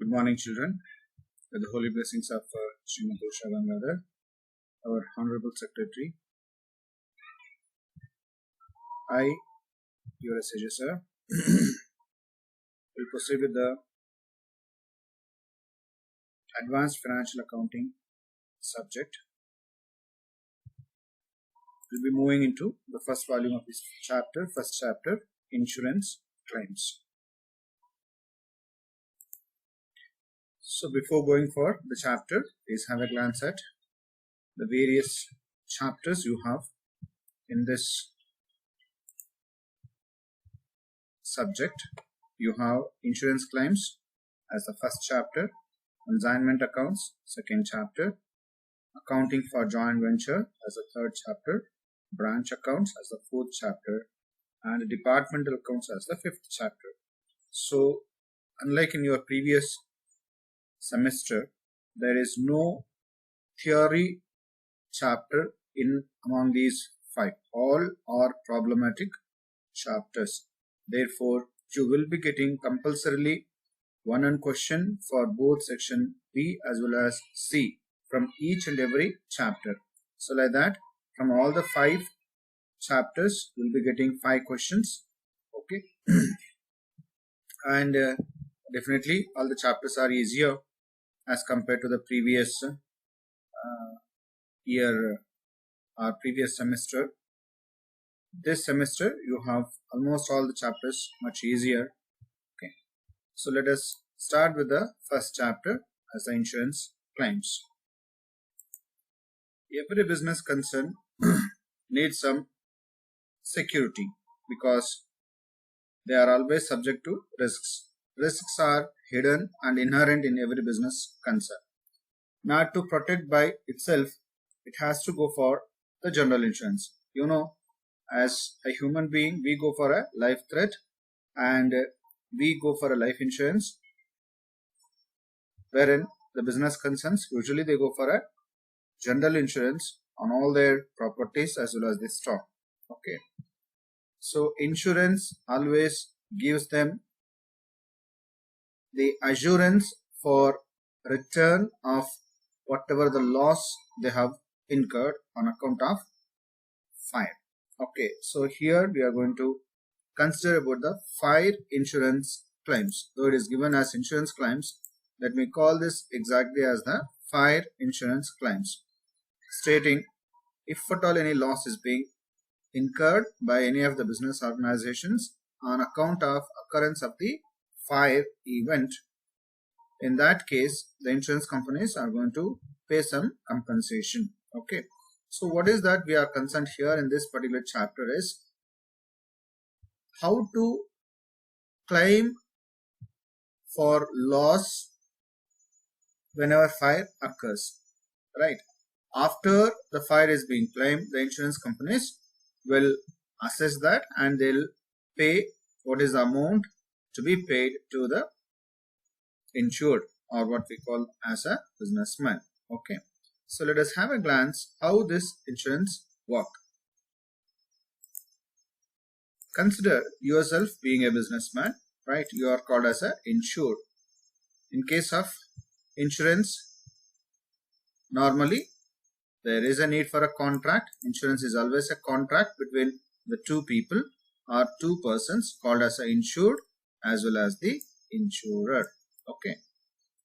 Good morning, children. With the holy blessings of Srimati Usha Gangadhar, our Honorable Secretary, I, your SAJ sir, will proceed with the Advanced Financial Accounting subject. We'll be moving into the first volume of this chapter, Insurance Claims. So before going for the chapter, please have a glance at the various chapters you have in this subject. You have insurance claims as the first chapter, consignment accounts, second chapter, accounting for joint venture as the third chapter, branch accounts as the fourth chapter, and departmental accounts as the fifth chapter. So unlike in your previous semester, there is no theory chapter in among these five. All are problematic chapters. Therefore, you will be getting compulsorily one question for both section B as well as C from each and every chapter. So like that, from all the five chapters, you will be getting 5 questions. Okay. And definitely all the chapters are easier as compared to the previous year or previous semester. This semester you have almost all the chapters much easier. Okay, so let us start with the first chapter as the insurance claims. Every business concern needs some security because they are always subject to risks. Risks are hidden and inherent in every business concern. Not to protect by itself, it has to go for the general insurance. You know, as a human being, we go for a life threat and we go for a life insurance, wherein the business concerns usually they go for a general insurance on all their properties as well as the stock. Okay, so insurance always gives them the assurance for return of whatever the loss they have incurred on account of fire. Okay, so here we are going to consider about the fire insurance claims. Though it is given as insurance claims, let me call this exactly as the fire insurance claims, stating if at all any loss is being incurred by any of the business organizations on account of occurrence of the fire event, in that case the insurance companies are going to pay some compensation. Okay, so what is that we are concerned here in this particular chapter is how to claim for loss whenever fire occurs, right? After the fire is being claimed, the insurance companies will assess that and they'll pay what is the amount to be paid to the insured, or what we call as a businessman. Okay, so let us have a glance how this insurance works. Consider yourself being a businessman, right? You are called as a insured. In case of insurance, normally there is a need for a contract. Insurance is always a contract between the two people or two persons called as a insured as well as the insurer. Okay,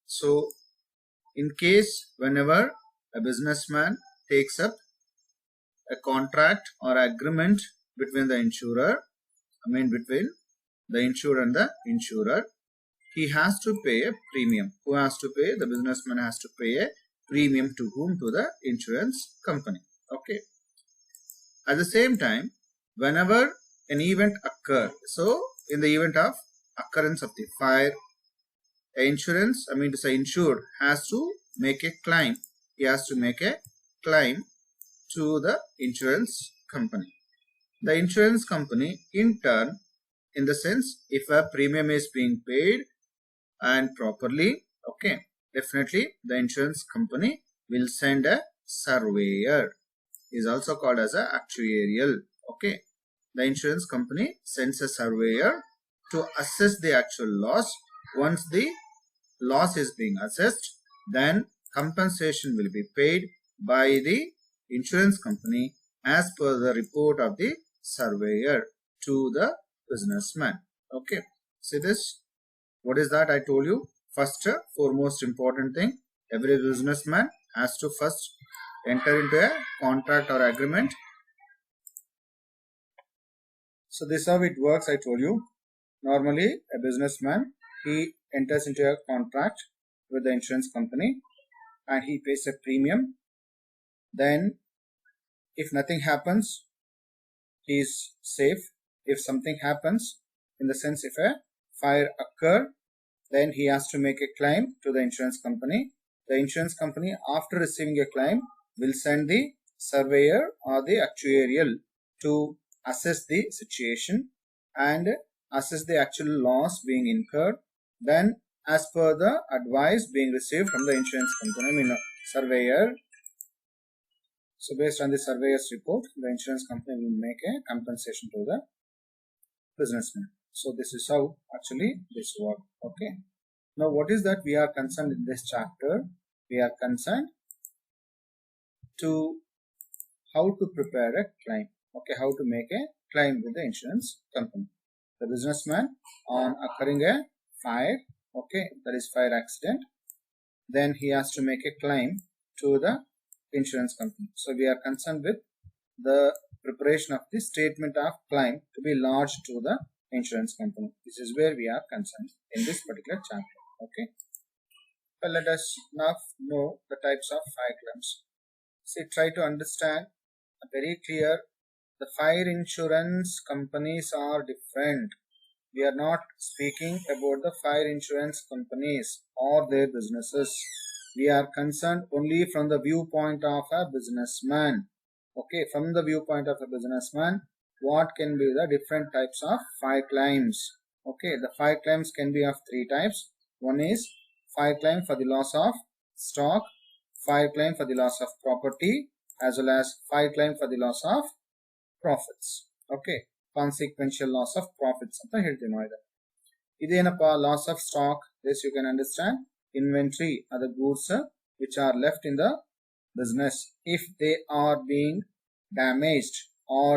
so in case whenever a businessman takes up a contract or agreement between the insurer, between the insured and the insurer, he has to pay a premium. Who has to pay? The businessman has to pay a premium to whom? To the insurance company. Okay. At the same time, whenever an event occurs, so in the event of occurrence of the fire, insurance, to say insured, has to make a claim. He has to make a claim to the insurance company. The insurance company in turn, in the sense if a premium is being paid and properly, okay, definitely the insurance company will send a surveyor. Is also called as a actuarial. Okay, the insurance company sends a surveyor to assess the actual loss once the loss is being assessed, then compensation will be paid by the insurance company as per the report of the surveyor to the businessman. Okay, see this? What is that I told you? First, foremost important thing, every businessman has to first enter into a contract or agreement. So this is how it works, I told you. Normally, a businessman, he enters into a contract with the insurance company and he pays a premium. Then, if nothing happens, he is safe. If something happens, in the sense if a fire occur, then he has to make a claim to the insurance company. The insurance company, after receiving a claim, will send the surveyor or the actuarial to assess the situation and assess the actual loss being incurred. Then, as per the advice being received from the insurance company, surveyor. So, based on the surveyor's report, the insurance company will make a compensation to the businessman. So, this is how actually this works. Okay. Now, what is that we are concerned in this chapter? We are concerned to how to prepare a claim. Okay, how to make a claim with the insurance company. The businessman, on occurring a fire, okay, that is fire accident, then he has to make a claim to the insurance company. So we are concerned with the preparation of the statement of claim to be lodged to the insurance company. This is where we are concerned in this particular chapter. Okay. Well, let us now know the types of fire claims. See, try to understand very clear. The fire insurance companies are different. We are not speaking about the fire insurance companies or their businesses. We are concerned only from the viewpoint of a businessman. Okay, from the viewpoint of a businessman, what can be the different types of fire claims? Okay, the fire claims can be of three types. One is fire claim for the loss of stock, fire claim for the loss of property, as well as fire claim for the loss of profits. Okay, consequential loss of profits ಅಂತ ಹೇಳ್ತೀವಿ ನಾವು ಇದನ್ನ. ಇದೇನಪ್ಪ, loss of stock? This you can understand. Inventory are the goods which are left in the business. If they are being damaged or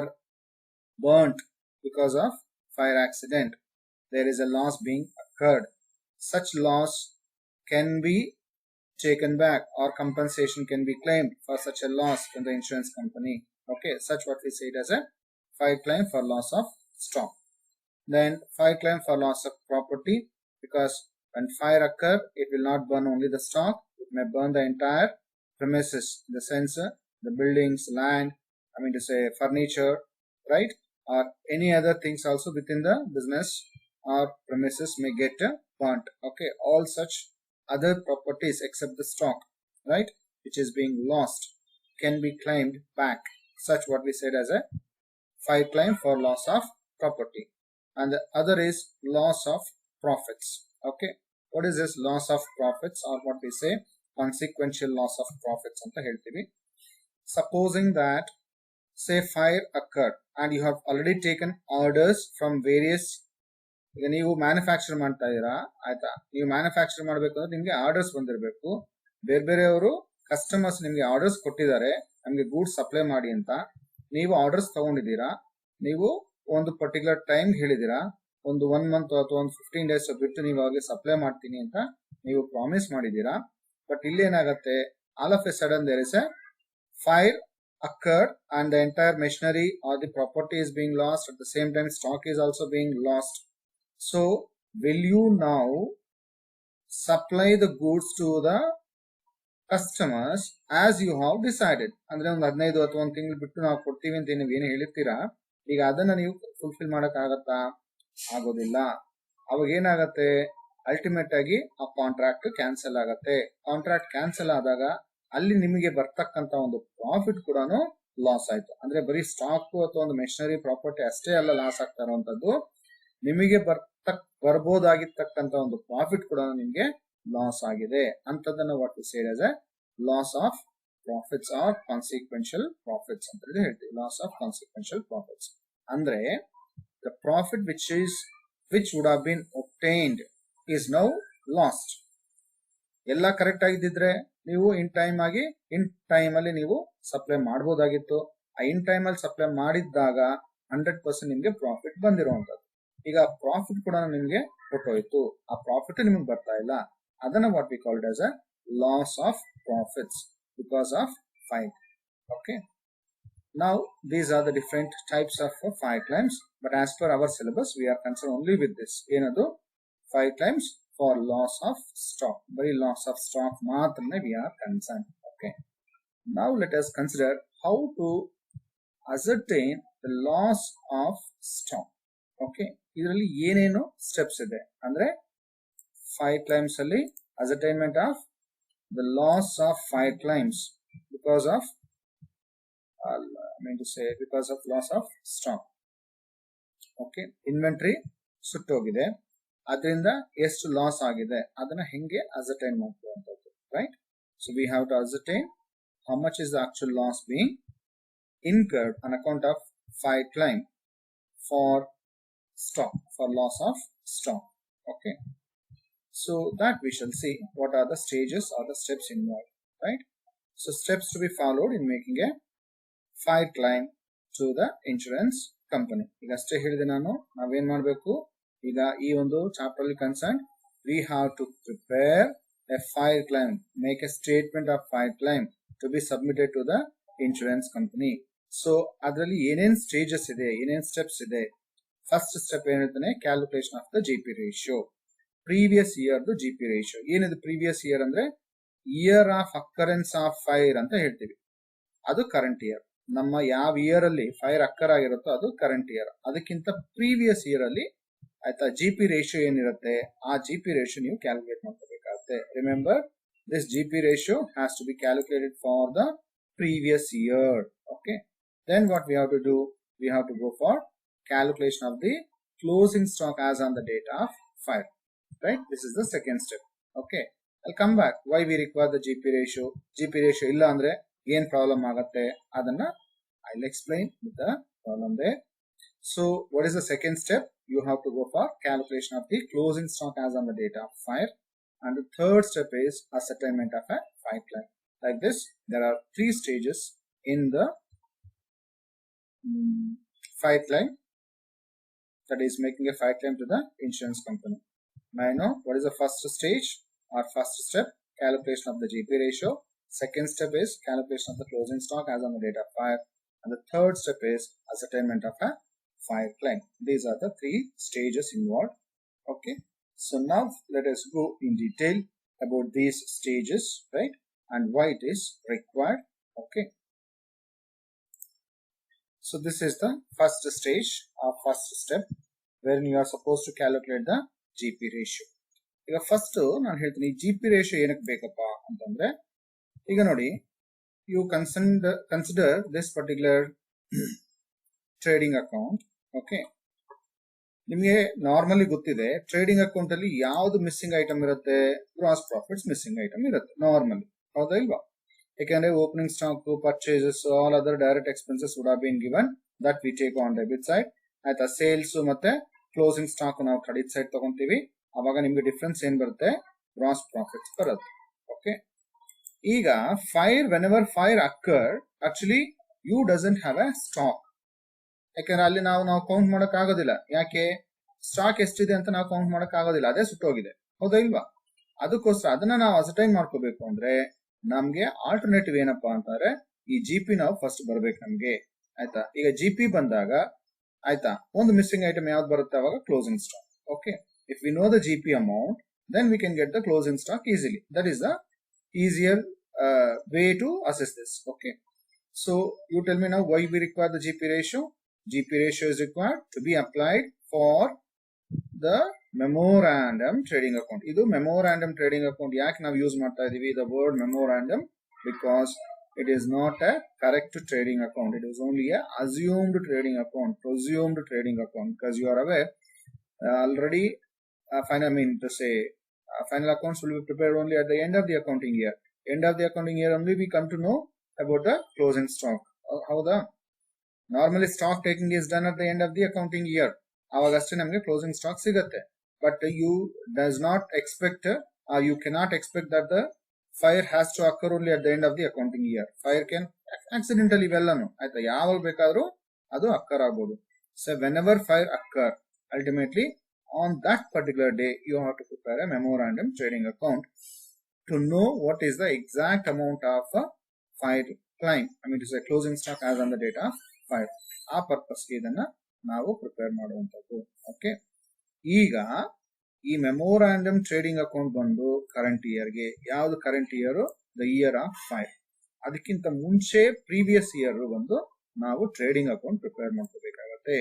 burnt because of fire accident, there is a loss being occurred. Such loss can be taken back or compensation can be claimed for such a loss from the insurance company. Okay, such what we say it as a fire claim for loss of stock. Then fire claim for loss of property, because when fire occur, it will not burn only the stock, it may burn the entire premises, in the sense the buildings, land, I mean to say furniture, right, or any other things also within the business or premises may get burnt. Okay, all such other properties except the stock, right, which is being lost, can be claimed back. Such what we said as a fire claim for loss of property. And the other is loss of profits. Okay, what is this loss of profits, or what we say consequential loss of profits anta heltivi. Supposing that, say, fire occurred and you have already taken orders from various, ಈಗ ನೀವು manufacture ಮಾಡ್ತಾ ಇದ್ದೀರಾ, ಆಯ್ತಾ, ನೀವು manufacture ಮಾಡಬೇಕು ಅಂದ್ರೆ ನಿಮ್ಗೆ orders ಬಂದಿರಬೇಕು. ಬೇರೆ ಬೇರೆಯವರು ಕಸ್ಟಮರ್ಸ್ ನಿಮ್ಗೆ ಆರ್ಡರ್ಸ್ ಕೊಟ್ಟಿದ್ದಾರೆ, ನಮ್ಗೆ ಗೂಡ್ಸ್ ಸಪ್ಲೈ ಮಾಡಿ ಅಂತ. ನೀವು ಆರ್ಡರ್ಸ್ ತಗೊಂಡಿದ್ದೀರಾ, ನೀವು ಒಂದು ಪರ್ಟಿಕ್ಯುಲರ್ ಟೈಮ್ ಹೇಳಿದೀರಾ, ಒಂದು 1 ಮಂತ್ ಅಥವಾ ಒಂದು 15 days ಬಿಟ್ಟು ನೀವು ಅವಾಗೆ ಸಪ್ಲೈ ಮಾಡ್ತೀನಿ ಅಂತ ನೀವು ಪ್ರಾಮಿಸ್ ಮಾಡಿದೀರಾ. ಬಟ್ ಇಲ್ಲಿ ಏನಾಗುತ್ತೆ, all of a sudden there is a fire occurred and the entire machinery or the property is being lost. At the same time, stock is also being lost. So, will you now supply the goods to the customers as you have decided? ಅಂದ್ರೆ ಒಂದು 15 ಅಥವಾ ಒಂದು ತಿಂಗಳು ಬಿಟ್ಟು ನಾವು ಕೊಡ್ತೀವಿ ಅಂತ ನೀವು ಏನು ಹೇಳಿರ್ತೀರಾ, ಈಗ ಅದನ್ನ ನೀವು ಫುಲ್ಫಿಲ್ ಮಾಡಕ್ ಆಗತ್ತಾ? ಆಗೋದಿಲ್ಲ. ಅವಾಗ ಏನಾಗತ್ತೆ, ಅಲ್ಟಿಮೇಟ್ ಆಗಿ ಆ ಕಾಂಟ್ರಾಕ್ಟ್ ಕ್ಯಾನ್ಸಲ್ ಆಗತ್ತೆ. ಕಾಂಟ್ರಾಕ್ಟ್ ಕ್ಯಾನ್ಸಲ್ ಆದಾಗ ಅಲ್ಲಿ ನಿಮಗೆ ಬರ್ತಕ್ಕಂತ ಒಂದು ಪ್ರಾಫಿಟ್ ಕೂಡ ಲಾಸ್ ಆಯ್ತು. ಅಂದ್ರೆ ಬರೀ ಸ್ಟಾಕ್ ಅಥವಾ ಒಂದು ಮೆಷಿನರಿ ಪ್ರಾಪರ್ಟಿ ಅಷ್ಟೇ ಅಲ್ಲ ಲಾಸ್ ಆಗ್ತಾ ಇರುವಂತದ್ದು, ನಿಮಗೆ ಬರ್ಬೋದಾಗಿರ್ತಕ್ಕಂತ ಒಂದು ಪ್ರಾಫಿಟ್ ಕೂಡ ನಿಮ್ಗೆ ಲಾಸ್ ಆಗಿದೆ. ಅಂತದನ್ನ what we said as a loss of profits or consequential profits ಅಂತ ಹೇಳ್ತೀವಿ. ಲಾಸ್ ಆಫ್ ಕಾನ್ಸಿಕ್ವೆನ್ಷಿಯಲ್ ಪ್ರಾಫಿಟ್ಸ್ ಅಂದ್ರೆ the profit which would have been obtained is now lost. ಎಲ್ಲ ಕರೆಕ್ಟ್ ಆಗಿದ್ದಿದ್ರೆ ನೀವು ಇನ್ ಟೈಮ್ ಅಲ್ಲಿ ನೀವು ಸಪ್ಲೈ ಮಾಡಬಹುದಾಗಿತ್ತು. ಆ ಇನ್ ಟೈಮ್ ಅಲ್ಲಿ supply ಮಾಡಿದ್ದಾಗ 100% ನಿಮ್ಗೆ ಪ್ರಾಫಿಟ್ ಬಂದಿರುವಂತದ್ದು. ಈಗ ಪ್ರಾಫಿಟ್ ಕೂಡ ನಿಮ್ಗೆ ಕೊಟ್ಟೋಯ್ತು, ಆ ಪ್ರಾಫಿಟ್ ನಿಮ್ಗೆ ಬರ್ತಾ ಇಲ್ಲ. ಅದನ್ನ what we called as a loss of profits because of fight. Okay, now these are the different types of fire claims, but as per our syllabus we are concerned only with this ಏನದು fire claims for loss of stock. Very loss of stock ಮಾತ್ರನೇ we are concerned. Okay, now let us consider how to ascertain the loss of stock. Okay, ಇದರಲ್ಲಿ ಏನೇನು steps ಇದೆ ಅಂದ್ರೆ fire claims ಅಲ್ಲಿ ascertainment of the loss of fire claims because of because of loss of stock. Okay, inventory ಸುಟ್ಟೋಗಿದೆ, ಅದರಿಂದ ಎಷ್ಟು loss ಆಗಿದೆ ಅದನ್ನ ಹೆಂಗೆ ascertain ಮಾಡ್ಕೊಳ್ಳುವಂಥದ್ದು, right? So we have to ascertain how much is the actual loss being incurred on account of fire claim for stock, for loss of stock. Okay, so that we shall see what are the stages or the steps involved, right? So steps to be followed in making a fire claim to the insurance company. ಈಗ ಅಷ್ಟೇ ಹೇಳಿದೆ ನಾನು. ನಾವೇನ್ ಮಾಡಬೇಕು ಈಗ ಈ ಒಂದು chapter ಅಲ್ಲಿ concern we have to prepare a fire claim, make a statement of fire claim to be submitted to the insurance company. So ಅದರಲ್ಲಿ ಏನೇನ್ ಸ್ಟೇಜಸ್ ಇದೆ, ಏನೇನ್ ಸ್ಟೆಪ್ಸ್ ಇದೆ. ಫಸ್ಟ್ ಸ್ಟೆಪ್ ಏನಿರ್ತಾನೆ calculation of the GP ratio. Previous year GP ratio ಏನಿದೆ, previous year ಅಂದ್ರೆ year of occurrence of fire ಅಂತ ಹೇಳ್ತೀವಿ, ಅದು ಕರೆಂಟ್ ಇಯರ್. ನಮ್ಮ ಯಾವ ಇಯರ್ ಅಲ್ಲಿ ಫೈರ್ ಅಕ್ಕರ್ ಆಗಿರುತ್ತೋ ಅದು ಕರೆಂಟ್ ಇಯರ್. ಅದಕ್ಕಿಂತ ಪ್ರೀವಿಯಸ್ ಇಯರ್ ಅಲ್ಲಿ ಆಯ್ತಾ GP ರೇಷಿಯೋ ಏನಿರುತ್ತೆ ಆ GP ರೇಷಿಯೋ ನೀವು ಕ್ಯಾಲ್ಕುಲೇಟ್ ಮಾಡ್ಕೋಬೇಕಾಗುತ್ತೆ. Remember this GP ratio has to be calculated for the previous year. Okay, then what we have to do, we have to go for calculation of the closing stock as on the date of fire, right? This is the second step. Okay, I'll come back why we require the GP ratio. GP ratio ಇಲ್ಲ ಅಂದ್ರೆ ಏನ್ problem ಆಗುತ್ತೆ ಅದನ್ನ I'll explain with the problem there. So what is the second step? You have to go for calculation of the closing stock as on the date of fire, and the third step is ascertainment of a fire claim. Like this, there are 3 stages in the fire claim, that is making a fire claim to the insurance company. May I know what is the first stage or first step? Calculation of the GP ratio. Second step is calculation of the closing stock as on the date of fire, and the third step is ascertainment of a fire claim. These are the 3 stages involved. Okay, so now let us go in detail about these stages, right, and why it is required. Okay, so this is the first stage or first step wherein you are supposed to calculate the GP ratio. ಈಗ first ನಾನು ಹೇಳ್ತೀನಿ GP ratio ಏನಕ್ಕೆ ಬೇಕಪ್ಪ ಅಂತಂದ್ರೆ, ಈಗ ನೋಡಿ, you consider this particular trading account. Okay, ನಿಮಗೆ normally ಗೊತ್ತಿದೆ ಟ್ರೇಡಿಂಗ್ ಅಕೌಂಟ್ ಅಲ್ಲಿ ಯಾವ್ದು ಮಿಸ್ಸಿಂಗ್ ಐಟಮ್ ಇರುತ್ತೆ, ಗ್ರಾಸ್ ಪ್ರಾಫಿಟ್ಸ್ ಮಿಸ್ಸಿಂಗ್ ಐಟಮ್ ಇರುತ್ತೆ ನಾರ್ಮಲಿ, ಹೌದಾ ಇಲ್ವಾ? ಯಾಕಂದ್ರೆ opening stock, purchases, all other direct expenses would have been given, that we take on debit side. ಆಯ್ತಾ, ಸೇಲ್ಸ್ ಮತ್ತೆ ಕ್ಲೋಸಿಂಗ್ ಸ್ಟಾಕ್ ನಾವು ಕ್ರೆಡಿಟ್ ಸೈಡ್ ತಗೊಂತೀವಿ. ಅವಾಗ ನಿಮ್ಗೆ ಡಿಫ್ರೆನ್ಸ್ ಏನ್ ಬರುತ್ತೆ, ಗ್ರಾಸ್ ಪ್ರಾಫಿಟ್ಸ್ ಬರುತ್ತೆ. ಓಕೆ, ಈಗ fire, whenever fire occur, actually you doesn't have A stock. ಯಾಕಂದ್ರೆ ಅಲ್ಲಿ ನಾವು ಕೌಂಟ್ ಮಾಡಕ್ ಆಗೋದಿಲ್ಲ. ಯಾಕೆ? ಸ್ಟಾಕ್ ಎಷ್ಟಿದೆ ಅಂತ ನಾವು ಕೌಂಟ್ ಮಾಡಕ್ ಆಗೋದಿಲ್ಲ, ಅದೇ ಸುಟ್ಟೋಗಿದೆ, ಹೌದಾ ಇಲ್ವಾ? ಅದಕ್ಕೋಸ್ಕರ ಅದನ್ನ ನಾವು ಅಸರ್ಟೈನ್ ಮಾಡ್ಕೋಬೇಕು ಅಂದ್ರೆ ನಮ್ಗೆ ಆಲ್ಟರ್ನೇಟಿವ್ ಏನಪ್ಪಾ ಅಂತಂದ್ರೆ ಈ GP ನಾವು ಫಸ್ಟ್ ಬರ್ಬೇಕು ನಮ್ಗೆ. ಆಯ್ತಾ, ಈಗ GP ಬಂದಾಗ ಆಯ್ತಾ ಒಂದು ಮಿಸ್ಸಿಂಗ್ ಐಟಮ್ ಯಾವ್ದು ಬರುತ್ತೆ, ಅವಾಗ closing stock. Okay, if we know the GP amount, then we can get the closing stock easily. That is the easier way to assess this. Okay, so you tell me now why we require the GP ratio. GP ratio is required to be applied for the memorandum trading account. Idu memorandum trading account ಯಾಕೆ ನಾವು use ಮಾಡ್ತಾ ಇದೀವಿ the word memorandum? Because it is not a correct trading account. It is only a assumed trading account, presumed trading account, because you are aware already final accounts will be prepared only at the end of the accounting year. End of the accounting year only we come to know about the closing stock. ಹೌದಾ? Normally stock taking is done at the end of the accounting year. ಅವಾಗಷ್ಟೇ ನಮಗೆ closing stock ಸಿಗುತ್ತೆ. But you does not expect you cannot expect that the fire has to occur only at the end of the accounting year. Fire can accidentally ಇವೆಲ್ಲನು ಆಯ್ತಾ ಯಾವಾಗ ಬೇಕಾದ್ರೂ ಅದು ಅಕ್ಕರ್ ಆಗಬಹುದು. So whenever fire occur, ultimately on that particular day you have to prepare a memorandum trading account to know what is the exact amount of fire claim. I mean to say closing stock as on the date of fire. ಆ purpose ಗೆ ಇದನ್ನ ನಾವು prepare ಮಾಡುವಂತದ್ದು. Okay, ಈಗ ಈ memorandum trading account ಬಂದು current year ಗೆ, ಯಾವ್ದು current year? The year of fire. ಅದಕ್ಕಿಂತ ಮುಂಚೆ ಪ್ರೀವಿಯಸ್ ಇಯರ್ ಬಂದು ನಾವು ಟ್ರೇಡಿಂಗ್ ಅಕೌಂಟ್ ಪ್ರಿಪೇರ್ ಮಾಡ್ಕೋಬೇಕಾಗತ್ತೆ.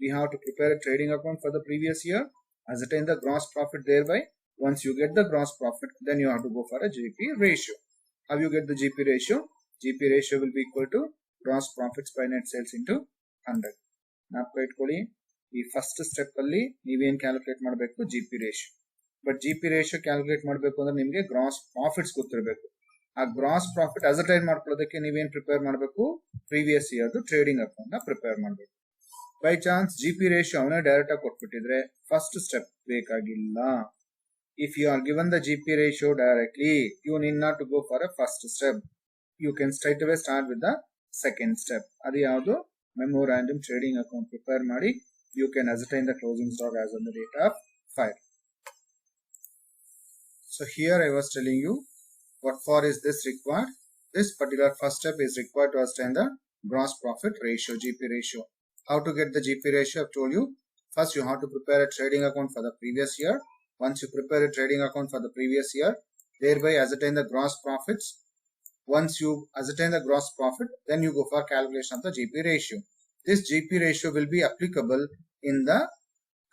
We have to prepare a trading account for the previous year, ascertain the gross profit thereby. Once you get the gross profit, then you have to go for a GP ratio. How you get the GP ratio? GP ratio will be equal to gross profits by net sales into 100. ಜ್ಞಾಪಕ ಇಟ್ಕೊಳ್ಳಿ, ಈ first step ಅಲ್ಲಿ ನೀವೇನ್ calculate ಮಾಡಬೇಕು? GP ratio. But GP ratio calculate ಮಾಡಬೇಕು ಅಂದ್ರೆ ನಿಮ್ಗೆ gross profits ಗೊತ್ತಿರಬೇಕು. ಆ ಗ್ರಾಸ್ ಪ್ರಾಫಿಟ್ ಅಸರ್ಟೈನ್ ಮಾಡ್ಕೊಳ್ಳೋದಕ್ಕೆ ನೀವೇನ್ ಪ್ರಿಪೇರ್ ಮಾಡಬೇಕು? ಪ್ರೀವಿಯಸ್ ಇಯರ್ ಟ್ರೇಡಿಂಗ್ ಅಕೌಂಟ್ ನ ಪ್ರಿಪೇರ್ ಮಾಡಬೇಕು. ಬೈ ಚಾನ್ಸ್ GP ರೇಷಿಯೋ ಅವನೇ ಡೈರೆಕ್ಟ್ ಆಗಿ ಕೊಟ್ಬಿಟ್ಟಿದ್ರೆ ಫಸ್ಟ್ ಸ್ಟೆಪ್ ಬೇಕಾಗಿಲ್ಲ. If you are given the GP ratio directly, you need not to go for a first step. You can straight away start with the second step. ಅದು ಯಾವುದು? Memorandum trading account prepare ಮಾಡಿ you can ascertain the closing stock as on the date of fire. So here I was telling you what for is this required. This particular first step is required to ascertain the gross profit ratio, GP ratio. How to get the GP ratio? I've told you. First you have to prepare a trading account for the previous year. Once you prepare a trading account for the previous year, thereby ascertain the gross profits. Once you ascertain the gross profit, then you go for calculation of the GP ratio. This GP ratio will be applicable in the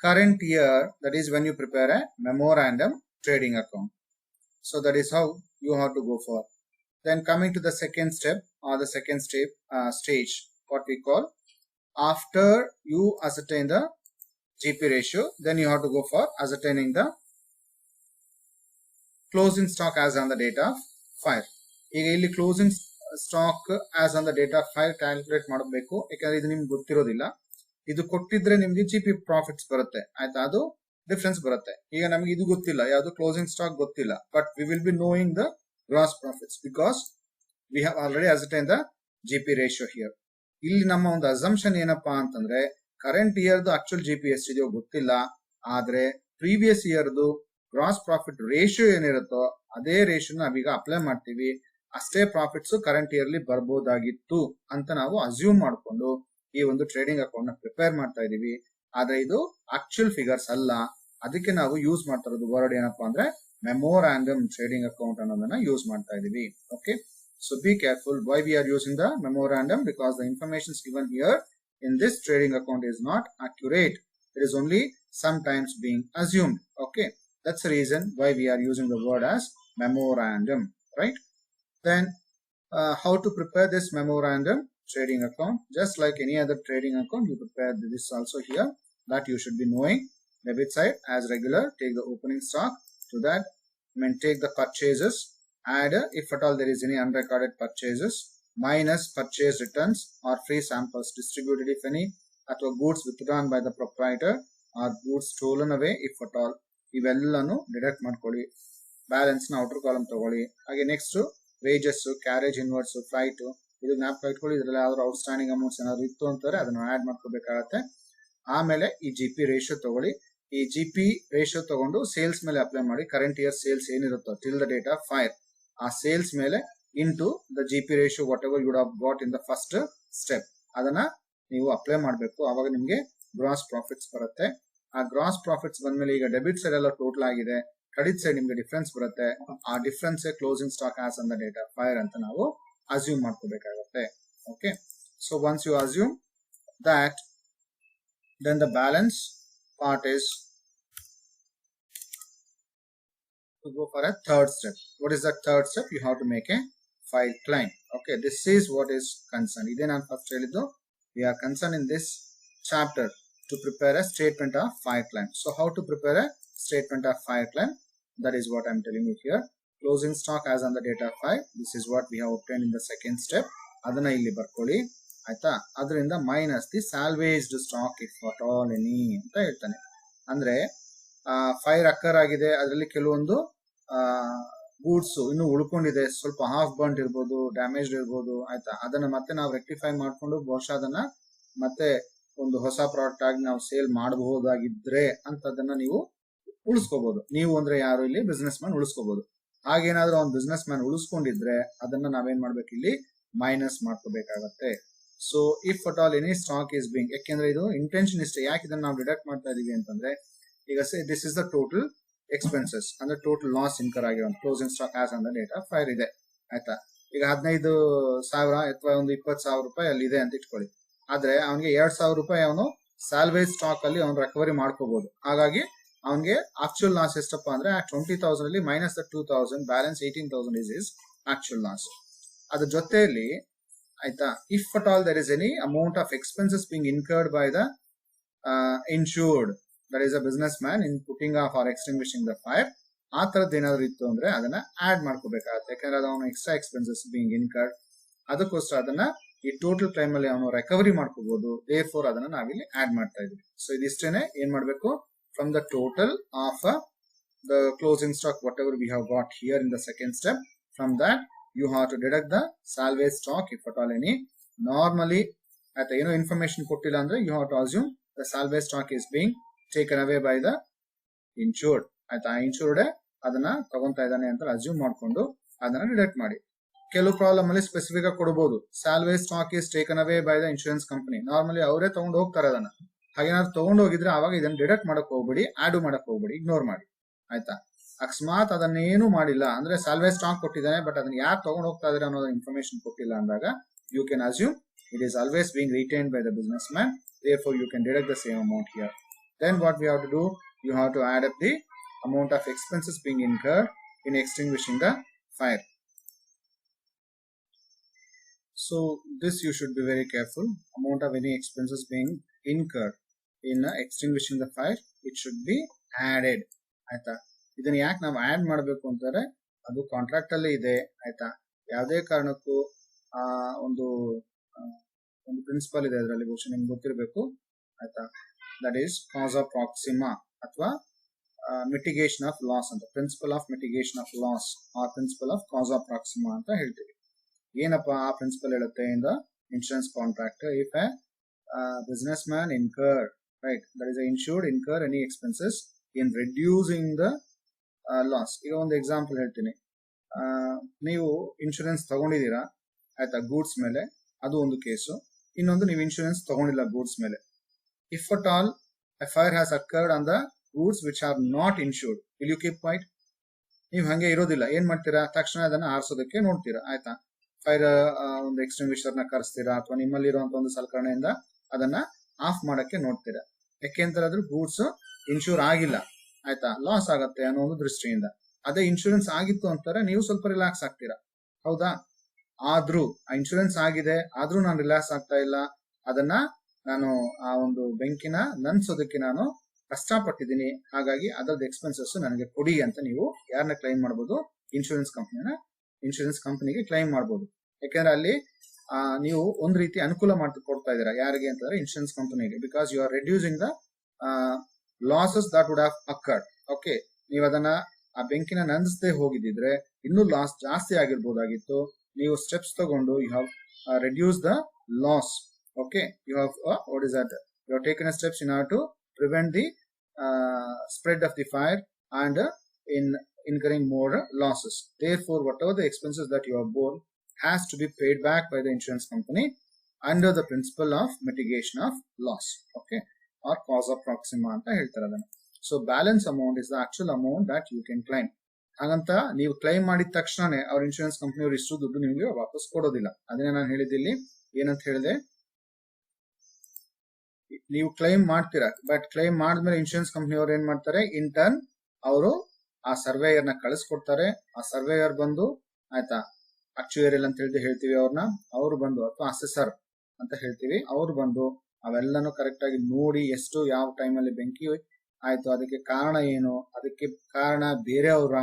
current year, that is when you prepare a memorandum trading account. So that is how you have to go for. Then coming to the second step or the second step stage, what we call, after you ascertain the GP ratio, then you have to go for ascertaining the closing stock as on the date of fire. ಈಗ ಇಲ್ಲಿ closing stock as on the date of fire calculate ಮಾಡಬೇಕು. ಯಾಕಂದ್ರೆ ಇದು ನಿಮ್ಗೆ ಗೊತ್ತಿರೋದಿಲ್ಲ. ಇದು ಕೊಟ್ಟಿದ್ರೆ ನಿಮ್ಗೆ GP ಪ್ರಾಫಿಟ್ಸ್ ಬರುತ್ತೆ, ಆಯ್ತಾ? ಅದು ಡಿಫ್ರೆನ್ಸ್ ಬರುತ್ತೆ. ಈಗ ನಮ್ಗೆ ಇದು ಗೊತ್ತಿಲ್ಲ, ಯಾವುದು ಕ್ಲೋಸಿಂಗ್ ಸ್ಟಾಕ್ ಗೊತ್ತಿಲ್ಲ. But we will be knowing the gross profits because we have already ascertain the GP ratio here. ಇಲ್ಲಿ ನಮ್ಮ ಒಂದು ಅಸಂಪ್ಷನ್ ಏನಪ್ಪಾ ಅಂತಂದ್ರೆ, ಕರೆಂಟ್ ಇಯರ್ದು ಆಕ್ಚುಲ್ GP ಎಷ್ಟಿದೆಯೋ ಗೊತ್ತಿಲ್ಲ, ಆದ್ರೆ ಪ್ರೀವಿಯಸ್ ಇಯರ್ದು ಗ್ರಾಸ್ ಪ್ರಾಫಿಟ್ ರೇಷಿಯೋ ಏನಿರುತ್ತೋ ಅದೇ ರೇಷಿಯೋ ನಾವೀಗ ಅಪ್ಲೈ ಮಾಡ್ತೀವಿ. ಅಷ್ಟೇ ಪ್ರಾಫಿಟ್ಸ್ ಕರೆಂಟ್ ಇಯರ್ಲಿ ಬರ್ಬೋದಾಗಿತ್ತು ಅಂತ ನಾವು ಅಸ್ಯೂಮ್ ಮಾಡ್ಕೊಂಡು ಈ ಒಂದು ಟ್ರೇಡಿಂಗ್ ಅಕೌಂಟ್ ನ ಪ್ರಿಪೇರ್ ಮಾಡ್ತಾ ಇದೀವಿ. ಆದ್ರೆ ಇದು ಆಕ್ಚುಯಲ್ ಫಿಗರ್ಸ್ ಅಲ್ಲ. ಅದಕ್ಕೆ ನಾವು ಯೂಸ್ ಮಾಡ್ತಾ ಇರೋದು ವರ್ಡ್ ಏನಪ್ಪಾ ಅಂದ್ರೆ ಮೆಮೊರಾಂಡಮ್ ಟ್ರೇಡಿಂಗ್ ಅಕೌಂಟ್ ಅನ್ನೋದನ್ನ ಯೂಸ್ ಮಾಡ್ತಾ ಇದೀವಿ. Okay, so be careful. Why we are using the memorandum? Because the information given here in this trading account is not accurate. It is only sometimes being assumed. Okay, that's the reason why we are using the word as memorandum, right? Then how to prepare this memorandum trading account? Just like any other trading account, you prepare this also here. That you should be knowing. Debit side as regular, take the opening stock. To that, take the purchases, add if at all there is any unrecorded purchases, minus purchase returns or free samples distributed if any, ಅಥವಾ goods withdrawn by the proprietor or goods stolen away if at all. ಇವೆಲ್ಲನೂ deduct ಮಾಡ್ಕೊಳ್ಳಿ. Balance ನ outer column ತಗೊಳ್ಳಿ. ಹಾಗೆ next wages, carriage inwards, flight, ಇದು ಜ್ಞಾಪಕ ಇಟ್ಕೊಳ್ಳಿ. ಇದ್ರಲ್ಲಿ ಯಾವ್ದಾದ್ರು ಔಟ್ಸ್ಟ್ಯಾಂಡಿಂಗ್ ಅಮೌಂಟ್ಸ್ ಏನಾದ್ರು ಇತ್ತು ಅಂತಾರೆ ಅದನ್ನ ಆಡ್ ಮಾಡ್ಕೋಬೇಕಾಗತ್ತೆ. ಆಮೇಲೆ ಈ GP ರೇಷಿಯೋ ತಗೊಳ್ಳಿ. ಈ GP ರೇಷಿಯೋ ತಗೊಂಡು ಸೇಲ್ಸ್ ಮೇಲೆ ಅಪ್ಲೈ ಮಾಡಿ. ಕರೆಂಟ್ ಇಯರ್ ಸೇಲ್ಸ್ ಏನಿರುತ್ತೋ till the date of fire, ಆ ಸೇಲ್ಸ್ ಮೇಲೆ into the GP ratio whatever you would have got in the first step, ಅದನ್ನ ನೀವು ಅಪ್ಲೈ ಮಾಡಬೇಕು. ಆವಾಗ ನಿಮ್ಗೆ ಗ್ರಾಸ್ ಪ್ರಾಫಿಟ್ಸ್ ಬರುತ್ತೆ. ಆ ಗ್ರಾಸ್ ಪ್ರಾಫಿಟ್ಸ್ ಬಂದ್ಮೇಲೆ ಈಗ ಡೆಬಿಟ್ ಸೈಡ್ ಎಲ್ಲ ಟೋಟಲ್ ಆಗಿದೆ, ಕ್ರೆಡಿಟ್ ಸೈಡ್ ನಿಮ್ಗೆ ಡಿಫರೆನ್ಸ್ ಬರುತ್ತೆ. ಆ difference closing stock as on the date of fire ಅಂತ ನಾವು ಅಸ್ಯೂಮ್ ಮಾಡ್ಕೋಬೇಕಾಗುತ್ತೆ. Okay, so once you assume that, then the balance part is to go for a third step. What is the third step? You have to make a file claim. Okay, this is what is concerned. Ide nan first heliddu, we are concerned in this chapter to prepare a statement of file claim. So how to prepare a statement of file claim? That is what I am telling you here. Closing stock as on the date of file, this is what we have obtained in the second step. ಅದನ್ನ ಇಲ್ಲಿ ಬರ್ಕೊಳ್ಳಿ, ಆಯ್ತಾ? ಅದರಿಂದ minus the salvaged stock if at all any ಅಂತ ಹೇಳ್ತಾನೆ. ಅಂದ್ರೆ fire ಅಕ್ಕರ್ ಆಗಿದೆ, ಅದರಲ್ಲಿ ಕೆಲವೊಂದು ಗೂಡ್ಸ್ ಇನ್ನು ಉಳ್ಕೊಂಡಿದೆ, ಸ್ವಲ್ಪ ಹಾಫ್ ಬರ್ನ್ಟ್ ಇರ್ಬೋದು, ಡ್ಯಾಮೇಜ್ ಇರ್ಬೋದು, ಆಯ್ತಾ, ಅದನ್ನ ಮತ್ತೆ ನಾವು ರೆಕ್ಟಿಫೈ ಮಾಡ್ಕೊಂಡು ಬಹುಶಃ ಅದನ್ನ ಮತ್ತೆ ಒಂದು ಹೊಸ ಪ್ರಾಡಕ್ಟ್ ಆಗಿ ನಾವು ಸೇಲ್ ಮಾಡಬಹುದಾಗಿದ್ರೆ ಅಂತದನ್ನ ನೀವು ಉಳಿಸ್ಕೋಬಹುದು. ನೀವು ಅಂದ್ರೆ ಯಾರು ಇಲ್ಲಿ ಬಿಸ್ನೆಸ್ ಮ್ಯಾನ್ ಉಳಿಸ್ಕೋಬಹುದು. ಹಾಗೇನಾದ್ರೂ ಅವ್ನು ಬಿಸ್ನೆಸ್ ಮ್ಯಾನ್ ಉಳಿಸ್ಕೊಂಡಿದ್ರೆ ಅದನ್ನ ನಾವೇನ್ ಮಾಡ್ಬೇಕು, ಇಲ್ಲಿ ಮೈನಸ್ ಮಾಡ್ಕೋಬೇಕಾಗತ್ತೆ. So if at all any stock is being, ಯಾಕೆಂದ್ರೆ ಇದು ಇಂಟೆನ್ಷನ್ ಇಷ್ಟೇ. ಯಾಕೆ ಇದನ್ನ ನಾವು ಡಿಡಕ್ಟ್ ಮಾಡ್ತಾ ಇದೀವಿ ಅಂತಂದ್ರೆ, ಈಗ this is the total expenses, ಅಂದ್ರೆ ಟೋಟಲ್ ಲಾಸ್ ಇನ್ಕರ್ ಆಗಿರೋ closing stock as on the date of fire ಇದೆ, ಆಯ್ತಾ. ಈಗ 15,000 ಅಥವಾ ಒಂದು 20,000 ರೂಪಾಯಿ ಅಲ್ಲಿ ಇದೆ ಅಂತ ಇಟ್ಕೊಳ್ಳಿ. ಆದ್ರೆ ಅವನಿಗೆ 2,000 ರೂಪಾಯಿ ಅವನು ಸ್ಯಾಲ್ವೇಜ್ ಸ್ಟಾಕ್ ಅಲ್ಲಿ ಅವ್ನು ರಿಕವರಿ ಮಾಡ್ಕೋಬಹುದು. ಹಾಗಾಗಿ ಅವನಿಗೆ ಆಕ್ಚುಯಲ್ ಲಾಸ್ ಎಷ್ಟಪ್ಪ ಅಂದ್ರೆ 20,000 ಅಲ್ಲಿ minus the 2,000 balance 18,000 is actual loss. ಅದ್ರ ಜೊತೆಯಲ್ಲಿ ಆಯ್ತಾ, if at all there is any amount of expenses being incurred by the insured, that is a businessman in putting off or extinguishing the fire, ಆ ತರದ್ ಏನಾದ್ರು ಇತ್ತು ಅಂದ್ರೆ ಅದನ್ನ add ಮಾಡ್ಕೋಬೇಕಾಗತ್ತೆ. ಯಾಕಂದ್ರೆ ಅದು ಅವನು ಎಕ್ಸ್ಟ್ರಾ ಎಕ್ಸ್ಪೆನ್ಸಸ್ ಬಿಂಗ್ ಇನ್ಕರ್ಡ್, ಅದಕ್ಕೋಸ್ಕರ ಅದನ್ನ ಈ ಟೋಟಲ್ ಟೈಮ್ ಅಲ್ಲಿ ಅವನು ರಿಕವರಿ ಮಾಡ್ಕೋಬಹುದು. ದೇರ್ ಫೋರ್ ಅದನ್ನ ನಾವಿಲ್ಲಿ ಆಡ್ ಮಾಡ್ತಾ ಇದೀವಿ. ಸೊ ಇದಿಷ್ಟೇನೆ ಏನ್ ಮಾಡ್ಬೇಕು, from the total of the closing stock what ever we have got here in the second step, from that you have to deduct the salvage stock if at all any. Normally at the information kottilla andre you have to assume the salvage stock is being taken away by the insured, ಆಯ್ತಾ. Insured ಅದನ್ನ ತಗೊಂತಾ ಇದ್ದಾನೆ ಅಂತ assume ಮಾಡ್ಕೊಂಡು ಅದನ್ನ deduct ಮಾಡಿ. ಕೆಲವು problem ಅಲ್ಲಿ specific ಆಗಿ ಕೊಡಬಹುದು, salvage stock is taken away by the insurance company. Normally ಅವರೇ ತಗೊಂಡು ಹೋಗ್ತಾರೆ ಅದನ್ನ. ಹಾಗೇನಾದ್ರು ತಗೊಂಡು ಹೋಗಿದ್ರೆ ಅವಾಗ ಇದನ್ನ ಡಿಡಕ್ಟ್ ಮಾಡಕ್ ಹೋಗ್ಬೇಡಿ, ಆಡ್ ಮಾಡಕ್ ಹೋಗ್ಬೇಡಿ, ಇಗ್ನೋರ್ ಮಾಡಿ, ಆಯ್ತಾ. ಅಕಸ್ಮಾತ್ ಅದನ್ನೇನು ಮಾಡಿಲ್ಲ ಅಂದ್ರೆ ಸಾಲ್ವೇಜ್ ಸ್ಟಾಕ್ ಕೊಟ್ಟಿದ್ದಾನೆ ಬಟ್ ಅದನ್ನ ಯಾರು ತಗೊಂಡು ಹೋಗ್ತಾ ಇದಾರೆ ಅನ್ನೋದು ಇನ್ಫಾರ್ಮೇಶನ್ ಕೊಟ್ಟಿಲ್ಲ ಅಂದಾಗ you can assume it is always being retained by the businessman, therefore you can deduct the same amount here. Then what we have to do, you have to add up the amount of expenses being incurred in extinguishing the fire. So this you should be very careful. Amount of any expenses being incurred in extinguishing the fire, it should be added, ಆಯ್ತಾ. ಇದನ್ನ ಯಾಕೆ ನಾವು add ಮಾಡಬೇಕು ಅಂತಾರೆ, ಅದು contract ಅಲ್ಲಿ ಇದೆ, ಆಯ್ತಾ. ಯಾವುದೇ ಕಾರಣಕ್ಕೂ ಒಂದು ಪ್ರಿನ್ಸಿಪಲ್ ಇದೆ ಅದರಲ್ಲಿ, ಬಹುಶಃ ನಿಮ್ಗೆ ಗೊತ್ತಿರಬೇಕು, ಆಯ್ತಾ. That is cause of proxima ಅಥವಾ ಮಿಟಿಗೇಷನ್ ಆಫ್ ಲಾಸ್ ಅಂತ, principle of mitigation of loss or principle of cause of proxima ಅಂತ ಹೇಳ್ತೀವಿ. ಏನಪ್ಪಾ ಆ ಪ್ರಿನ್ಸಿಪಲ್ ಹೇಳುತ್ತೆ, in the insurance contract, if a businessman incurred, right, that is insured incur any expenses in reducing the loss. ಈಗ ಒಂದು example ಹೇಳ್ತೀನಿ, ನೀವು insurance ತಗೊಂಡಿದ್ದೀರಾ, ಆಯ್ತಾ, ಗೂಡ್ಸ್ ಮೇಲೆ, ಅದು ಒಂದು ಕೇಸು. ಇನ್ನೊಂದು ನೀವು ಇನ್ಶೂರೆನ್ಸ್ ತಗೊಂಡಿಲ್ಲ ಗೂಡ್ಸ್ ಮೇಲೆ. If at all a fire has occurred on the goods which are not insured, will you keep quiet? ನೀವು ಹಂಗೆ ಇರೋದಿಲ್ಲ, ಏನ್ ಮಾಡ್ತೀರಾ, ತಕ್ಷಣ ಅದನ್ನ ಆರಿಸೋದಕ್ಕೆ ನೋಡ್ತೀರಾ, ಆಯ್ತಾ. ಫೈರ್ ಒಂದು ಎಕ್ಸ್ಟಿಂಗ್ವಿಷರ್ ನ ಕರೆಸ್ತೀರಾ ಅಥವಾ ನಿಮ್ಮಲ್ಲಿರುವಂತ ಒಂದು ಸಲಕರಣೆಯಿಂದ ಅದನ್ನ ಆಫ್ ಮಾಡಕ್ಕೆ ನೋಡ್ತೀರಾ. ಯಾಕೆಂದ್ರೆ ಅದ್ರ ಗೂಡ್ಸ್ ಇನ್ಶೂರ್ ಆಗಿಲ್ಲ, ಆಯ್ತಾ, ಲಾಸ್ ಆಗತ್ತೆ ಅನ್ನೋ ಒಂದು ದೃಷ್ಟಿಯಿಂದ. ಅದೇ ಇನ್ಶೂರೆನ್ಸ್ ಆಗಿತ್ತು ಅಂತಾರೆ ನೀವು ಸ್ವಲ್ಪ ರಿಲ್ಯಾಕ್ಸ್ ಆಗ್ತೀರಾ, ಹೌದಾ. ಆದ್ರೂ ಆ ಇನ್ಶೂರೆನ್ಸ್ ಆಗಿದೆ, ಆದ್ರೂ ನಾನು ರಿಲ್ಯಾಕ್ಸ್ ಆಗ್ತಾ ಇಲ್ಲ, ಅದನ್ನ ನಾನು ಆ ಒಂದು ಬೆಂಕಿನ ನನ್ಸೋದಕ್ಕೆ ನಾನು ಕಷ್ಟಪಟ್ಟಿದ್ದೀನಿ, ಹಾಗಾಗಿ ಅದರದ್ದು ಎಕ್ಸ್ಪೆನ್ಸಸ್ ನನಗೆ ಕೊಡಿ ಅಂತ ನೀವು ಯಾರನ್ನ ಕ್ಲೈಮ್ ಮಾಡಬಹುದು, ಇನ್ಶೂರೆನ್ಸ್ ಕಂಪನಿಗೆ ಕ್ಲೈಮ್ ಮಾಡಬಹುದು. ಯಾಕಂದ್ರೆ ಅಲ್ಲಿ ನೀವು ಒಂದ್ ರೀತಿ ಅನುಕೂಲ ಮಾಡಿ ಕೊಡ್ತಾ ಇದ್ದೀರಾ, ಯಾರಿಗೆ ಅಂತಂದ್ರೆ ಇನ್ಶೂರೆನ್ಸ್ ಕಂಪನಿಗೆ, because you are reducing the losses that would have occurred. Okay, ನೀವು ಅದನ್ನ ಆ ಬೆಂಕಿನ ನಂದಿಸದೆ ಹೋಗಿದ್ರೆ ಇನ್ನೂ ಲಾಸ್ ಜಾಸ್ತಿ ಆಗಿರ್ಬೋದಾಗಿತ್ತು. ನೀವು ಸ್ಟೆಪ್ಸ್ ತಗೊಂಡು you have reduce the loss. Okay, you have what is that, you have taken steps in order to prevent the spread of the fire and in incurring more losses. Therefore, whatever the expenses that you have borne has to be paid back by the insurance company under the principle of mitigation of loss, okay, or cause of proxima anta ಹೇಳ್ತಾರೆ ಅದನ್ನ. So balance amount is the actual amount that you can claim. ಹಾಗಂತ ನೀವು claim ಮಾಡಿದ ತಕ್ಷಣನೇ ಅವ್ರ insurance ಕಂಪನಿಯವರು ಇಷ್ಟು ದುಡ್ಡು ನಿಮಗೆ ವಾಪಸ್ ಕೊಡೋದಿಲ್ಲ. ಅದನ್ನೇ ನಾನು ಹೇಳಿದ್ದಿಲ್ಲಿ, ಏನಂತ ಹೇಳಿದೆ, ನೀವು ಕ್ಲೈಮ್ ಮಾಡ್ತೀರಾ, ಬಟ್ ಕ್ಲೈಮ್ ಮಾಡಿದ್ಮೇಲೆ ಇನ್ಶೂರೆನ್ಸ್ ಕಂಪನಿಯವರು ಏನ್ ಮಾಡ್ತಾರೆ, ಇನ್ ಟರ್ನ್ ಅವರು ಆ ಸರ್ವೇಯರ್ ನ ಕಳಿಸ್ಕೊಡ್ತಾರೆ. ಆ ಸರ್ವೇಯರ್ ಬಂದು, ಆಯ್ತಾ, ಅಕ್ಚುಯರಿಯಲ್ ಅಂತ ಹೇಳ್ತೀವಿ ಅವ್ರನ್ನ, ಅವ್ರು ಬಂದು, ಅಥವಾ ಅಸೆಸರ್ ಅಂತ ಹೇಳ್ತೀವಿ, ಅವ್ರು ಬಂದು ಅವೆಲ್ಲನೂ ಕರೆಕ್ಟ್ ಆಗಿ ನೋಡಿ, ಎಷ್ಟು ಯಾವ ಟೈಮಲ್ಲಿ ಬೆಂಕಿ ಆಯ್ತು, ಅದಕ್ಕೆ ಕಾರಣ ಏನು, ಅದಕ್ಕೆ ಕಾರಣ ಬೇರೆಯವರ,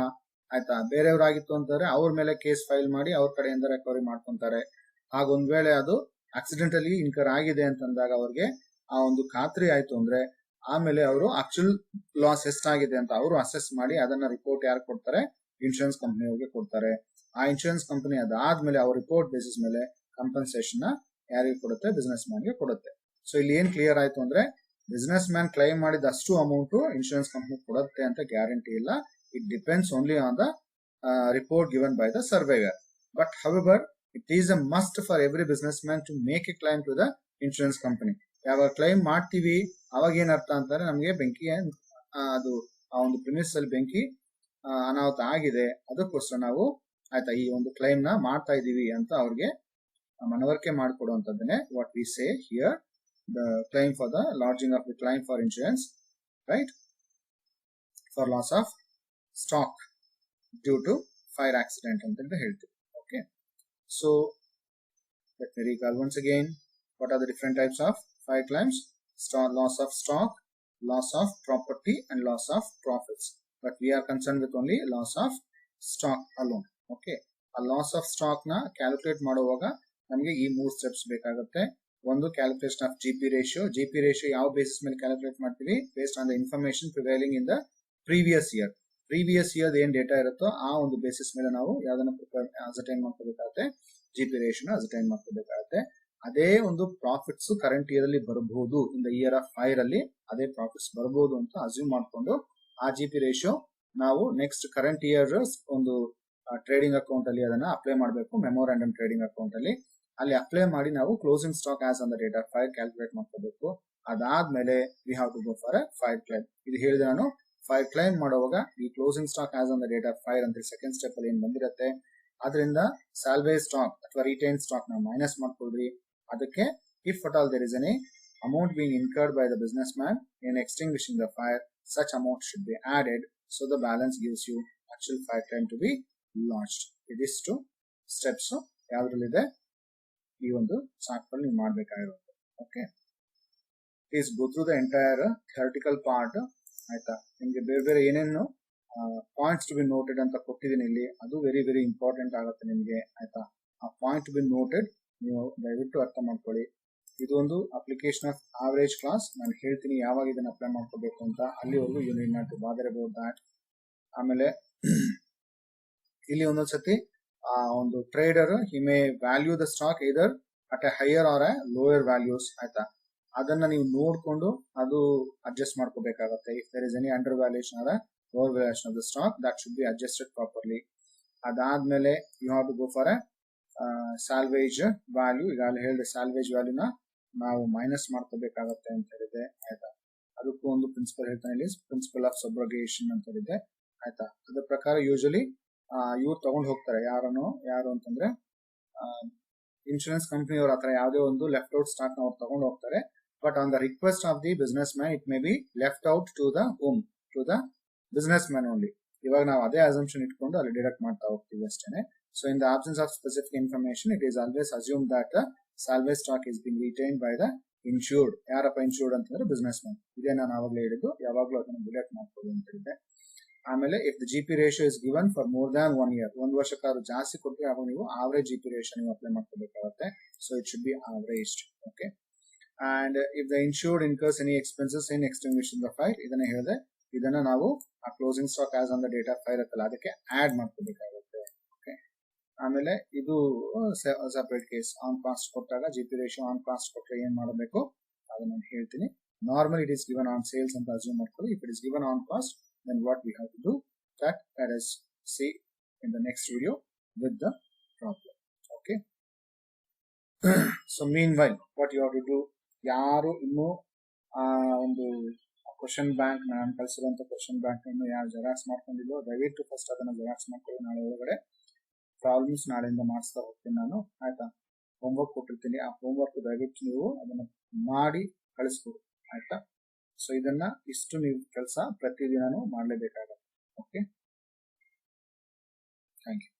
ಆಯ್ತಾ, ಬೇರೆಯವರಾಗಿತ್ತು ಅಂತಂದ್ರೆ ಅವ್ರ ಮೇಲೆ ಕೇಸ್ ಫೈಲ್ ಮಾಡಿ ಅವ್ರ ಕಡೆಯಿಂದ ರಿಕವರಿ ಮಾಡ್ಕೊಂತಾರೆ. ಹಾಗೊಂದ್ ವೇಳೆ ಅದು ಆಕ್ಸಿಡೆಂಟಲಿ ಇನ್ಕರ್ ಆಗಿದೆ ಅಂತಂದಾಗ ಅವ್ರಿಗೆ ಆ ಒಂದು ಖಾತ್ರಿ ಆಯ್ತು ಅಂದ್ರೆ ಆಮೇಲೆ ಅವರು ಆಕ್ಚುಲ್ ಲಾಸ್ ಎಷ್ಟಾಗಿದೆ ಅಂತ ಅವರು ಅಸೆಸ್ ಮಾಡಿ ಅದನ್ನ ರಿಪೋರ್ಟ್ ಯಾರು ಕೊಡ್ತಾರೆ, ಇನ್ಶೂರೆನ್ಸ್ ಕಂಪನಿಯವರಿಗೆ ಕೊಡ್ತಾರೆ. ಆ ಇನ್ಶೂರೆನ್ಸ್ ಕಂಪನಿ ಅದಾದ್ಮೇಲೆ ಅವ್ರ ರಿಪೋರ್ಟ್ ಬೇಸಿಸ್ ಮೇಲೆ ಕಂಪನ್ಸೇಷನ್ ಯಾರಿಗೆ ಕೊಡುತ್ತೆ, ಬಿಸ್ನೆಸ್ ಮ್ಯಾನ್ಗೆ ಕೊಡುತ್ತೆ. ಸೊ ಇಲ್ಲಿ ಏನ್ ಕ್ಲಿಯರ್ ಆಯ್ತು ಅಂದ್ರೆ ಬಿಸ್ನೆಸ್ ಮ್ಯಾನ್ ಕ್ಲೈಮ್ ಮಾಡಿದ ಅಷ್ಟು ಅಮೌಂಟ್ ಇನ್ಶೂರೆನ್ಸ್ ಕಂಪನಿ ಕೊಡುತ್ತೆ ಅಂತ ಗ್ಯಾರಂಟಿ ಇಲ್ಲ. It depends only on the report given by the surveyor. But however, it is a must for every businessman to make a claim to the insurance company. ಯಾವಾಗ claim ಮಾಡ್ತೀವಿ ಅವಾಗ ಏನ್ ಅರ್ಥ ಅಂತಾರೆ, ನಮಗೆ ಬೆಂಕಿ ಅದು ಆ ಒಂದು ಪ್ರಿಮಿಸ್ ಅಲ್ಲಿ ಬೆಂಕಿ ಅನಾಹುತ ಆಗಿದೆ, ಅದಕ್ಕೋಸ್ಕರ ನಾವು ಆಯ್ತಾ ಈ ಒಂದು ಕ್ಲೈಮ್ ನ ಮಾಡ್ತಾ ಇದೀವಿ ಅಂತ ಅವ್ರಿಗೆ ಮನವರಿಕೆ ಮಾಡಿಕೊಡುವಂತದ್ದನ್ನೇ what we say here the claim for the lodging of the claim for insurance, right, for loss of stock due to fire accident ಅಂತ ಹೇಳ್ತೀವಿ. Okay, so let me recall once again what are the different types of fire claims. Loss of stock, loss of property and loss of profits, but we are concerned with only loss of stock alone. Okay, a loss of stock na calculate ಮಾಡುವಾಗ ನಮಗೆ ಈ 3 steps ಬೇಕಾಗುತ್ತೆ. ಒಂದು calculation of GP ratio. GP ratio ಯಾವ basis ಮೇಲೆ calculate ಮಾಡ್ತೀವಿ, based on the information prevailing in the previous year ಏನ್ data ಇರುತ್ತೋ ಆ ಒಂದು ಬೇಸಿಸ್ ಮೇಲೆ ನಾವು ಯಾವ್ದನ್ನ ಅಸರ್ಟೈನ್ ಮಾಡ್ಕೋಬೇಕಾಗುತ್ತೆ, ಜಿಪಿ ರೇಷಿಯೋನ ಅಸರ್ಟೈನ್ ಮಾಡ್ಕೋಬೇಕಾಗುತ್ತೆ. ಅದೇ ಒಂದು ಪ್ರಾಫಿಟ್ಸ್ ಕರೆಂಟ್ ಇಯರ್ ಅಲ್ಲಿ ಬರಬಹುದು, in the year of fire ಅಲ್ಲಿ ಅದೇ ಪ್ರಾಫಿಟ್ಸ್ ಬರಬಹುದು ಅಂತ ಅಸ್ಯೂಮ್ ಮಾಡ್ಕೊಂಡು ಆ ಜಿಪಿ ರೇಷಿಯೋ ನಾವು ನೆಕ್ಸ್ಟ್ ಕರೆಂಟ್ ಇಯರ್ ಒಂದು ಟ್ರೇಡಿಂಗ್ ಅಕೌಂಟ್ ಅಲ್ಲಿ ಅದನ್ನ ಅಪ್ಲೈ ಮಾಡಬೇಕು, ಮೆಮೊರಾಂಡಮ್ ಟ್ರೇಡಿಂಗ್ ಅಕೌಂಟ್ ಅಲ್ಲಿ ಅಪ್ಲೈ ಮಾಡಿ ನಾವು closing stock as on the date of fire calculate ಮಾಡ್ಕೋಬೇಕು. ಅದಾದ್ಮೇಲೆ we have to go for a fire claim. ಇದು ಹೇಳಿದ್ರೆ ನಾನು ಫೈರ್ ಕ್ಲೈಮ್ ಮಾಡುವಾಗ ಈ closing stock as on the date of fire ಅಂತ ಸೆಕೆಂಡ್ ಸ್ಟೆಪ್ ಅಲ್ಲಿ ಏನ್ ಬಂದಿರುತ್ತೆ ಅದರಿಂದ ಸಾಲ್ವೇಜ್ ಸ್ಟಾಕ್ ಅಥವಾ ರಿಟೈನ್ ಸ್ಟಾಕ್ ನ ಮೈನಸ್ ಮಾಡ್ಕೊಳ್ರಿ. ಅದಕ್ಕೆ if at all there is any amount being incurred by the businessman in extinguishing the fire, such amount should be added, so the balance gives you actual fire claim to be launched. These 2 steps ಯಾವ್ದ್ರಲ್ಲಿದೆ ಈ ಒಂದು chart ಅಲ್ಲಿ ನೀವು ಮಾಡಬೇಕಾಗಿರುತ್ತೆ. Okay, please go through the entire theoretical part. ಆಯ್ತಾ, ನಿಮ್ಗೆ ಬೇರೆ ಬೇರೆ ಏನೇನು ಪಾಯಿಂಟ್ಸ್ ಟು ಬಿ ನೋಟೆಡ್ ಅಂತ ಕೊಟ್ಟಿದ್ದೀನಿ ಇಲ್ಲಿ, ಅದು ವೆರಿ ವೆರಿ ಇಂಪಾರ್ಟೆಂಟ್ ಆಗುತ್ತೆ ನಿಮ್ಗೆ. ಆಯ್ತಾ, ಆ ಪಾಯಿಂಟ್ ಟು ಬಿ ನೋಟೆಡ್ ನೀವು ದಯವಿಟ್ಟು ಅರ್ಥ ಮಾಡ್ಕೊಳ್ಳಿ. ಇದೊಂದು ಅಪ್ಲಿಕೇಶನ್ ಆಫ್ ಆವರೇಜ್ ಕ್ಲಾಸ್. ನಾನು ಹೇಳ್ತೀನಿ ಯಾವಾಗ ಇದನ್ನ ಅಪ್ಲೈ ಮಾಡ್ಕೋಬೇಕು ಅಂತ, ಅಲ್ಲಿವರೆಗೂ you need not to bother about that. ಆಮೇಲೆ ಇಲ್ಲಿ ಒಂದೊಂದ್ಸತಿ ಒಂದು trader he may value the stock either at a higher or a lower values. ಆಯ್ತಾ, ಅದನ್ನ ನೀವು ನೋಡ್ಕೊಂಡು ಅದು ಅಡ್ಜಸ್ಟ್ ಮಾಡ್ಕೋಬೇಕಾಗುತ್ತೆ. If there is any under valuation or lower valuation of the stock, that should be adjusted properly. ಅದಾದ್ಮೇಲೆ you have to go for a salvage value. ಈಗ ಅಲ್ಲಿ ಹೇಳಿದೆ ಸಾಲ್ವೇಜ್ ವ್ಯಾಲ್ಯೂನ ನಾವು ಮೈನಸ್ ಮಾಡ್ಕೋಬೇಕಾಗತ್ತೆ ಅಂತ ಹೇಳಿದೆ. ಆಯ್ತಾ, ಅದಕ್ಕೂ ಒಂದು ಪ್ರಿನ್ಸಿಪಲ್ ಹೇಳ್ತಾನೆ ಇಲ್ಲಿ, ಪ್ರಿನ್ಸಿಪಲ್ ಆಫ್ ಸಬ್ರಗೇಷನ್ ಅಂತ ಹೇಳಿದೆ. ಆಯ್ತಾ, ಅದ್ರ ಪ್ರಕಾರ ಯೂಶಲಿ ಇವ್ರು ತಗೊಂಡು ಹೋಗ್ತಾರೆ. ಯಾರು ಅಂತಂದ್ರೆ ಇನ್ಶೂರೆನ್ಸ್ ಕಂಪನಿ ಅವ್ರ ಹತ್ರ ಯಾವುದೇ ಒಂದು ಲೆಫ್ಟ್ ಔಟ್ ಸ್ಟಾಕ್ ನ ಅವ್ರು ತಗೊಂಡು ಹೋಗ್ತಾರೆ. But on the request of the businessman it may be left out to the home, to the businessman only. ಇವಾಗ ನಾವು ಅದೇ ಅಸಂಪ್ಷನ್ ಇಟ್ಕೊಂಡು ಅಲ್ಲಿ ಡಿಡಕ್ಟ್ ಮಾಡ್ತಾ ಹೋಗ್ತೀವಿ ಅಷ್ಟೇನೆ. So in the absence of specific information, it is always assumed that the salvage stock is being retained by the insured. ಯಾರಪ್ಪ insured ಅಂತಂದ್ರೆ ಬಿಸ್ನೆಸ್ ಮ್ಯಾನ್. ಇದೇ ನಾನು ಆವಾಗಲೇ ಹೇಳಿದ್ದು, ಯಾವಾಗಲೂ ಅದನ್ನು ಡಿಡಕ್ಟ್ ಮಾಡ್ಕೊಳ್ಳಿ ಅಂತ ಹೇಳಿದೆ. ಆಮೇಲೆ if the GP ratio is given for more than 1 year, 1 ವರ್ಷಕ್ಕಾದ್ರೂ ಜಾಸ್ತಿ ಕೊಟ್ಟರೆ ಅವಾಗ ನೀವು ಆವರೇಜ್ ಜಿಪಿ ರೇಷಿಯೋ ನೀವು ಅಪ್ಲೈ ಮಾಡ್ಕೋಬೇಕಾಗುತ್ತೆ. So it should be averaged. Okay, and if the insured incurs any expenses in extinguishing the fire, ಇದನ್ನ ಹೇಳಿದೆ. ಇದನ್ನ ನಾವು ಆ closing stock as on the date of fire ಇರುತ್ತಲ್ಲ ಅದಕ್ಕೆ ಆಡ್ ಮಾಡ್ಕೋಬೇಕಾಗುತ್ತೆ. ಆಮೇಲೆ ಇದು ಸಪರೇಟ್ ಕೇಸ್. ಆನ್ ಕಾಸ್ಟ್ ಕೊಟ್ಟಾಗ ಜಿಪಿ ರೇಷಿಯೋ ಆನ್ ಕಾಸ್ಟ್ ಕೊಟ್ಟರೆ ಏನ್ ಮಾಡಬೇಕು ಅದನ್ನ ನಾನು ಹೇಳ್ತೀನಿ. Normal it is given on sales ಅಂತ ಅಸ್ಯೂಮ್ ಮಾಡ್ಕೊಳ್ಳಿ. If it is given on cost, then what we have to do, that let us see in the next video with the problem. Okay, so meanwhile what you have to do, ಯಾರು ಇನ್ನು ಒಂದು question bank ನಾನು ಕಳಿಸಿರುವಂತ question bank ಅನ್ನು ಯಾರು xerox ಮಾಡ್ಕೊಂಡಿಲ್ಲೋ ದಯವಿಟ್ಟು first ಅದನ್ನ xerox ಮಾಡ್ಕೊಳ್ಳಿ. ನಾಳೆ ಒಳಗಡೆ ಪ್ರಾಬ್ಲಮ್ಸ್ ನಾಳೆಯಿಂದ ಮಾಡಿಸ್ತಾ ಹೋಗ್ತೀನಿ ನಾನು. ಆಯ್ತಾ, ಹೋಮ್ವರ್ಕ್ ಕೊಟ್ಟಿರ್ತೀನಿ, ಆ ಹೋಮ್ವರ್ಕ್ ದಯವಿಟ್ಟು ನೀವು ಅದನ್ನ ಮಾಡಿ ಕಳಿಸ್ಕೊಡಿ. ಆಯ್ತಾ, ಸೊ ಇದನ್ನ ಇಷ್ಟು ನೀವು ಕೆಲಸ ಪ್ರತಿದಿನನೂ ಮಾಡಲೇಬೇಕಾಗುತ್ತೆ. Okay, thank you.